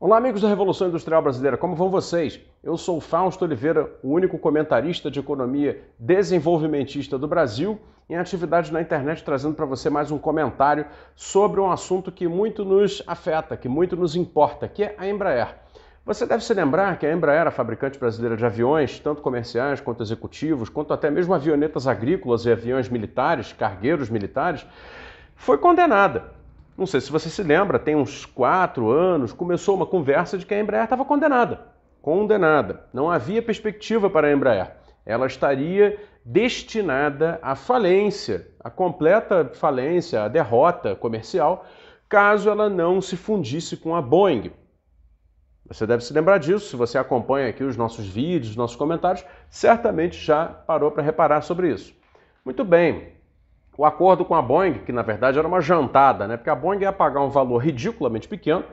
Olá, amigos da Revolução Industrial Brasileira, como vão vocês? Eu sou o Fausto Oliveira, o único comentarista de economia desenvolvimentista do Brasil, em atividade na internet, trazendo para você mais um comentário sobre um assunto que muito nos afeta, que muito nos importa, que é a Embraer. Você deve se lembrar que a Embraer, a fabricante brasileira de aviões, tanto comerciais quanto executivos, quanto até mesmo avionetas agrícolas e aviões militares, cargueiros militares, foi condenada. Não sei se você se lembra, tem uns 4 anos, começou uma conversa de que a Embraer estava condenada. Condenada. Não havia perspectiva para a Embraer. Ela estaria destinada à falência, à completa falência, à derrota comercial, caso ela não se fundisse com a Boeing. Você deve se lembrar disso, se você acompanha aqui os nossos vídeos, os nossos comentários, certamente já parou para reparar sobre isso. Muito bem. O acordo com a Boeing, que na verdade era uma jantada, né? Porque a Boeing ia pagar um valor ridiculamente pequeno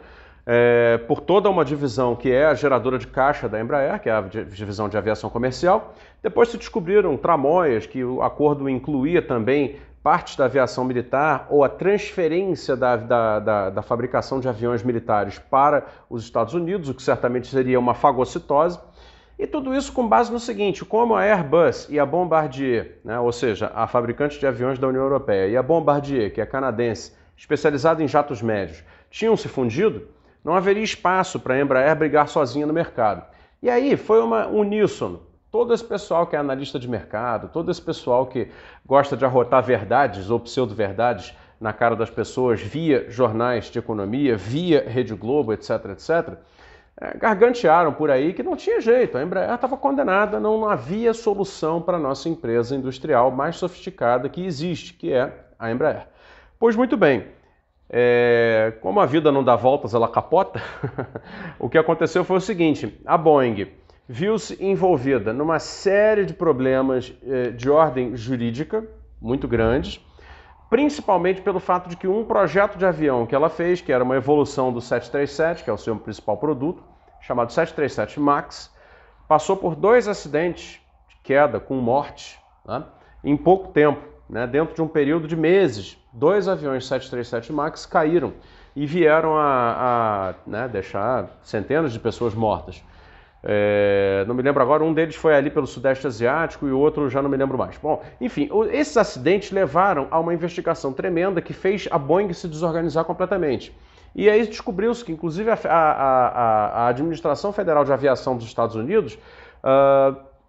por toda uma divisão que é a geradora de caixa da Embraer, que é a divisão de aviação comercial. Depois se descobriram tramóias que o acordo incluía também partes da aviação militar ou a transferência da fabricação de aviões militares para os Estados Unidos, o que certamente seria uma fagocitose. E tudo isso com base no seguinte: como a Airbus e a Bombardier, né, ou seja, a fabricante de aviões da União Europeia, e a Bombardier, que é canadense, especializada em jatos médios, tinham se fundido, não haveria espaço para a Embraer brigar sozinha no mercado. E aí foi uma uníssono. Todo esse pessoal que é analista de mercado, todo esse pessoal que gosta de arrotar verdades ou pseudo-verdades na cara das pessoas via jornais de economia, via Rede Globo, etc., etc., gargantearam por aí que não tinha jeito, a Embraer estava condenada, não havia solução para a nossa empresa industrial mais sofisticada que existe, que é a Embraer. Pois muito bem, como a vida não dá voltas, ela capota, o que aconteceu foi o seguinte: a Boeing viu-se envolvida numa série de problemas de ordem jurídica muito grandes, principalmente pelo fato de que um projeto de avião que ela fez, que era uma evolução do 737, que é o seu principal produto, chamado 737 MAX, passou por 2 acidentes de queda com morte, né, em pouco tempo, né, dentro de um período de meses. 2 aviões 737 MAX caíram e vieram a deixar centenas de pessoas mortas. Não me lembro agora, um deles foi ali pelo Sudeste Asiático e o outro já não me lembro mais. Bom, enfim, esses acidentes levaram a uma investigação tremenda que fez a Boeing se desorganizar completamente. E aí descobriu-se que, inclusive, a Administração Federal de Aviação dos Estados Unidos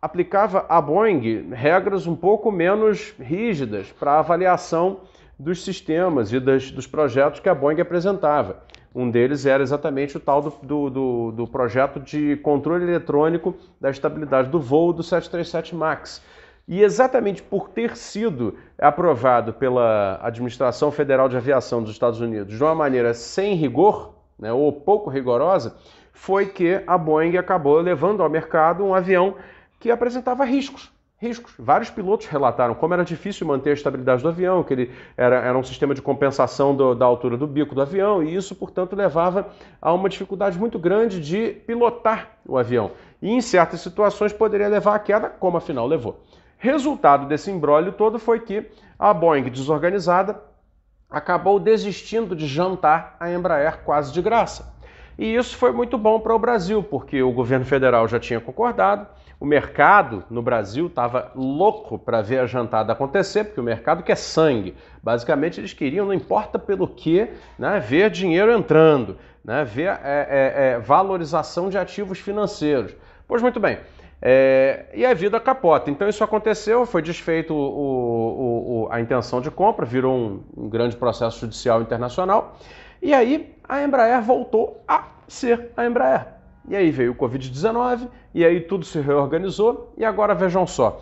aplicava à Boeing regras um pouco menos rígidas para a avaliação dos sistemas e dos projetos que a Boeing apresentava. Um deles era exatamente o tal do projeto de controle eletrônico da estabilidade do voo do 737 MAX. E exatamente por ter sido aprovado pela Administração Federal de Aviação dos Estados Unidos de uma maneira sem rigor, né, ou pouco rigorosa, foi que a Boeing acabou levando ao mercado um avião que apresentava riscos. Vários pilotos relataram como era difícil manter a estabilidade do avião, que ele era um sistema de compensação da altura do bico do avião, e isso, portanto, levava a uma dificuldade muito grande de pilotar o avião. E em certas situações poderia levar à queda, como afinal levou. Resultado desse imbróglio todo foi que a Boeing, desorganizada, acabou desistindo de jantar a Embraer quase de graça. E isso foi muito bom para o Brasil, porque o governo federal já tinha concordado, o mercado no Brasil estava louco para ver a jantada acontecer, porque o mercado quer sangue. Basicamente, eles queriam, não importa pelo que, né, ver dinheiro entrando, né, ver valorização de ativos financeiros. Pois muito bem, e a vida capota. Então isso aconteceu, foi desfeito a intenção de compra, virou um grande processo judicial internacional, e aí a Embraer voltou a ser a Embraer. E aí veio o Covid-19, e aí tudo se reorganizou, e agora vejam só.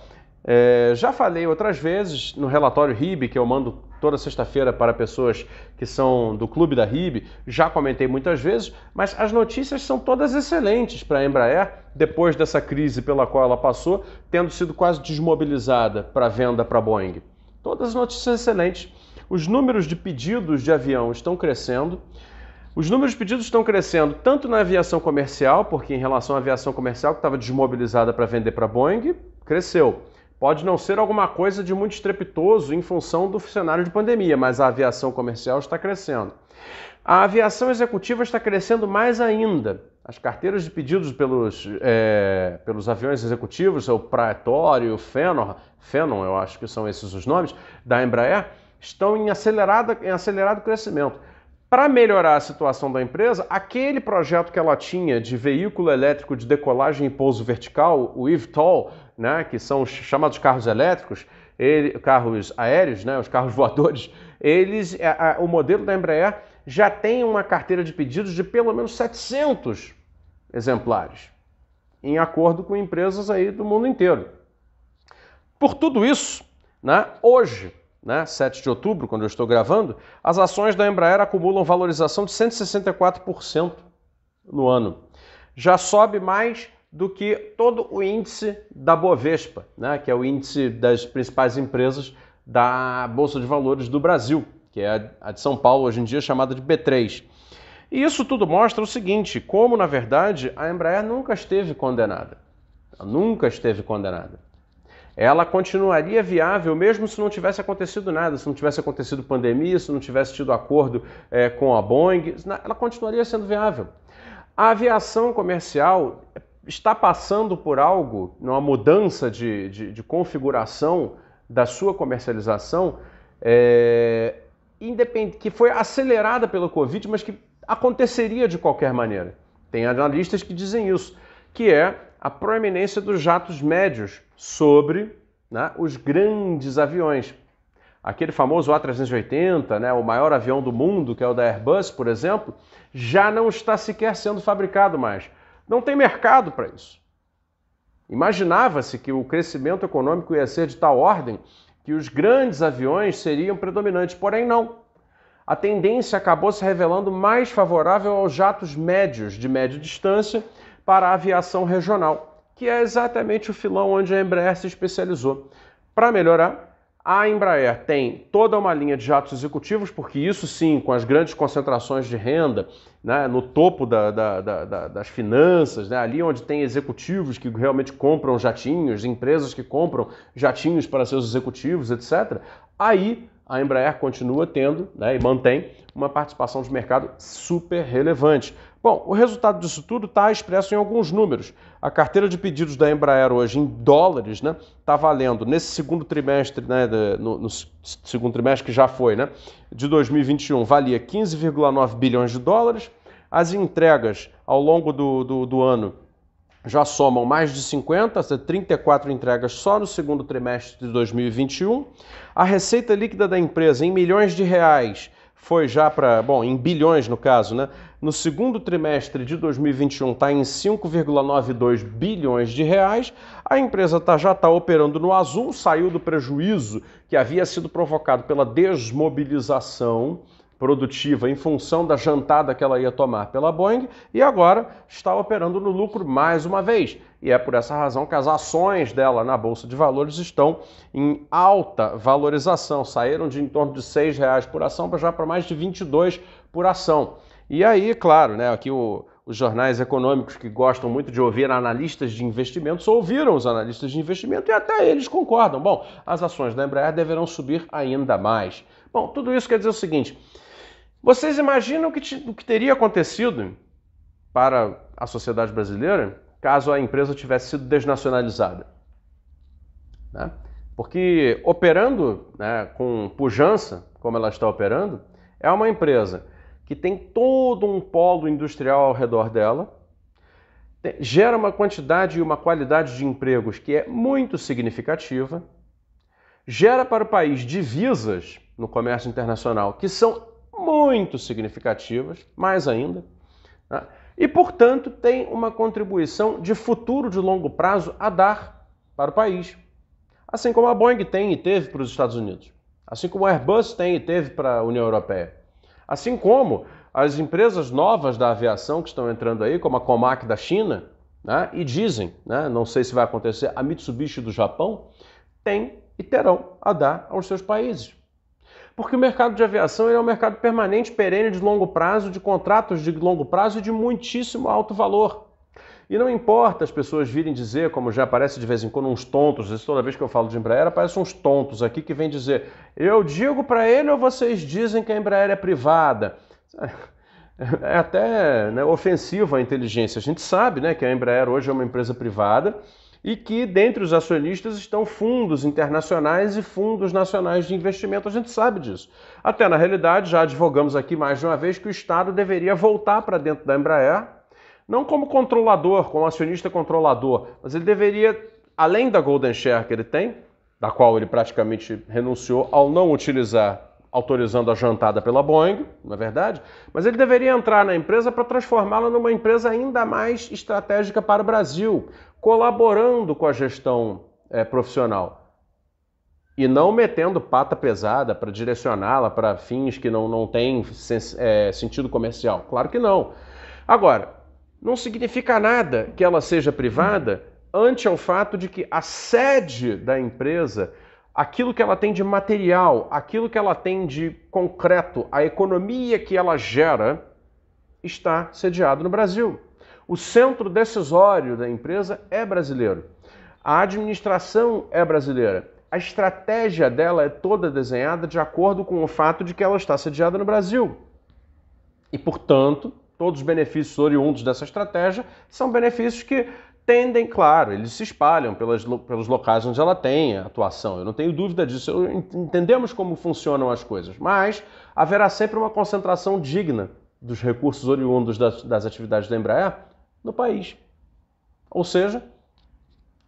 Já falei outras vezes no relatório RIB, que eu mando toda sexta-feira para pessoas que são do clube da RIB, já comentei muitas vezes, mas as notícias são todas excelentes para a Embraer, depois dessa crise pela qual ela passou, tendo sido quase desmobilizada para venda para a Boeing. Todas as notícias excelentes. Os números de pedidos de avião estão crescendo. Os números de pedidos estão crescendo tanto na aviação comercial, porque em relação à aviação comercial que estava desmobilizada para vender para a Boeing, cresceu. Pode não ser alguma coisa de muito estrepitoso em função do cenário de pandemia, mas a aviação comercial está crescendo. A aviação executiva está crescendo mais ainda. As carteiras de pedidos pelos aviões executivos, o Praetório, o Phenom, eu acho que são esses os nomes, da Embraer, estão em acelerado crescimento. Para melhorar a situação da empresa, aquele projeto que ela tinha de veículo elétrico de decolagem e pouso vertical, o eVTOL, né, que são os chamados carros elétricos, carros aéreos, né, os carros voadores, o modelo da Embraer já tem uma carteira de pedidos de pelo menos 700 exemplares, em acordo com empresas aí do mundo inteiro. Por tudo isso, né, hoje, 7 de outubro, quando eu estou gravando, as ações da Embraer acumulam valorização de 164% no ano. Já sobe mais do que todo o índice da Bovespa, né, que é o índice das principais empresas da Bolsa de Valores do Brasil, que é a de São Paulo, hoje em dia chamada de B3. E isso tudo mostra o seguinte, como, na verdade, a Embraer nunca esteve condenada. Ela nunca esteve condenada. Ela continuaria viável mesmo se não tivesse acontecido nada, se não tivesse acontecido pandemia, se não tivesse tido acordo com a Boeing, ela continuaria sendo viável. A aviação comercial está passando por algo, uma mudança de configuração da sua comercialização, que foi acelerada pelo Covid, mas que aconteceria de qualquer maneira. Tem analistas que dizem isso, que é a proeminência dos jatos médios sobre, né, os grandes aviões. Aquele famoso A380, né, o maior avião do mundo, que é o da Airbus, por exemplo, já não está sequer sendo fabricado mais. Não tem mercado para isso. Imaginava-se que o crescimento econômico ia ser de tal ordem que os grandes aviões seriam predominantes, porém não. A tendência acabou se revelando mais favorável aos jatos médios, de média distância, para a aviação regional, que é exatamente o filão onde a Embraer se especializou. Para melhorar, a Embraer tem toda uma linha de jatos executivos, porque isso sim, com as grandes concentrações de renda, né, no topo das finanças, né, ali onde tem executivos que realmente compram jatinhos, empresas que compram jatinhos para seus executivos, etc., aí a Embraer continua tendo, né, e mantém uma participação de mercado super relevante. Bom, o resultado disso tudo está expresso em alguns números. A carteira de pedidos da Embraer hoje em dólares, né, está valendo nesse segundo trimestre, né, no segundo trimestre que já foi, né, de 2021, valia 15,9 bilhões de dólares. As entregas ao longo do ano já somam mais de 50, 34 entregas só no segundo trimestre de 2021. A receita líquida da empresa em milhões de reais foi já para, em bilhões no caso, né? No segundo trimestre de 2021 está em 5,92 bilhões de reais. A empresa já está operando no azul, saiu do prejuízo que havia sido provocado pela desmobilização produtiva em função da jantada que ela ia tomar pela Boeing e agora está operando no lucro mais uma vez. E é por essa razão que as ações dela na Bolsa de Valores estão em alta valorização. Saíram de em torno de R$6 por ação já para mais de 22 por ação. E aí, claro, né, aqui os jornais econômicos que gostam muito de ouvir analistas de investimentos ouviram os analistas de investimento e até eles concordam. Bom, as ações da Embraer deverão subir ainda mais. Bom, tudo isso quer dizer o seguinte: vocês imaginam o que teria acontecido para a sociedade brasileira caso a empresa tivesse sido desnacionalizada? Né? Porque operando, né, com pujança, como ela está operando, é uma empresa que tem todo um polo industrial ao redor dela, gera uma quantidade e uma qualidade de empregos que é muito significativa, gera para o país divisas no comércio internacional que são muito significativas, mais ainda, né? E, portanto, tem uma contribuição de futuro de longo prazo a dar para o país. Assim como a Boeing tem e teve para os Estados Unidos. Assim como a Airbus tem e teve para a União Europeia. Assim como as empresas novas da aviação que estão entrando aí, como a Comac da China, né, e dizem, né, não sei se vai acontecer, a Mitsubishi do Japão, tem e terão a dar aos seus países. Porque o mercado de aviação é um mercado permanente, perene, de longo prazo, de contratos de longo prazo e de muitíssimo alto valor. E não importa as pessoas virem dizer, como já aparece de vez em quando uns tontos, toda vez que eu falo de Embraer, aparecem uns tontos aqui que vêm dizer: eu digo para ele ou vocês dizem que a Embraer é privada? é até, né, ofensivo à inteligência. A gente sabe, né, que a Embraer hoje é uma empresa privada e que dentre os acionistas estão fundos internacionais e fundos nacionais de investimento. A gente sabe disso. Até na realidade, já advogamos aqui mais de uma vez que o Estado deveria voltar para dentro da Embraer, não como controlador, como acionista controlador, mas ele deveria, além da Golden Share que ele tem, da qual ele praticamente renunciou ao não utilizar, autorizando a jantada pela Boeing, não é verdade? Mas ele deveria entrar na empresa para transformá-la numa empresa ainda mais estratégica para o Brasil, colaborando com a gestão profissional e não metendo pata pesada para direcioná-la para fins que não têm sentido comercial. Claro que não. Agora, não significa nada que ela seja privada ante ao fato de que a sede da empresa, aquilo que ela tem de material, aquilo que ela tem de concreto, a economia que ela gera, está sediado no Brasil. O centro decisório da empresa é brasileiro. A administração é brasileira. A estratégia dela é toda desenhada de acordo com o fato de que ela está sediada no Brasil. E, portanto, todos os benefícios oriundos dessa estratégia são benefícios que tendem, claro, eles se espalham pelos locais onde ela tem atuação. Eu não tenho dúvida disso. Entendemos como funcionam as coisas. Mas haverá sempre uma concentração digna dos recursos oriundos das atividades da Embraer no país. Ou seja,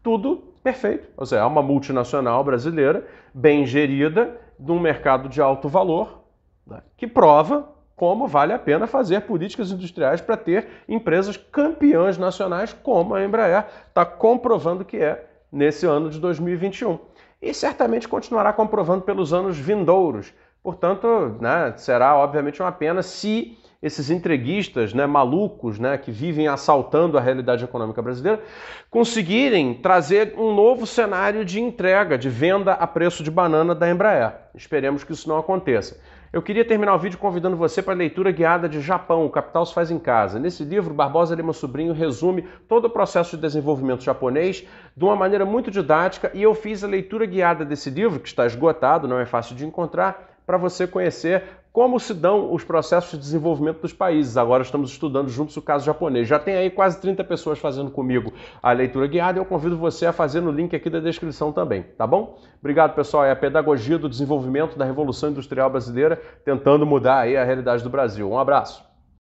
tudo perfeito. Ou seja, é uma multinacional brasileira, bem gerida, de um mercado de alto valor, né, que prova como vale a pena fazer políticas industriais para ter empresas campeãs nacionais como a Embraer está comprovando que é nesse ano de 2021. E certamente continuará comprovando pelos anos vindouros. Portanto, né, será obviamente uma pena se esses entreguistas, né, malucos, né, que vivem assaltando a realidade econômica brasileira, conseguirem trazer um novo cenário de entrega, de venda a preço de banana da Embraer. Esperemos que isso não aconteça. Eu queria terminar o vídeo convidando você para a leitura guiada de Japão, o Capital se faz em casa. Nesse livro, Barbosa Lima Sobrinho resume todo o processo de desenvolvimento japonês de uma maneira muito didática e eu fiz a leitura guiada desse livro, que está esgotado, não é fácil de encontrar, para você conhecer como se dão os processos de desenvolvimento dos países. Agora estamos estudando juntos o caso japonês. Já tem aí quase 30 pessoas fazendo comigo a leitura guiada e eu convido você a fazer no link aqui da descrição também, tá bom? Obrigado, pessoal. É a pedagogia do desenvolvimento da Revolução Industrial Brasileira, tentando mudar aí a realidade do Brasil. Um abraço.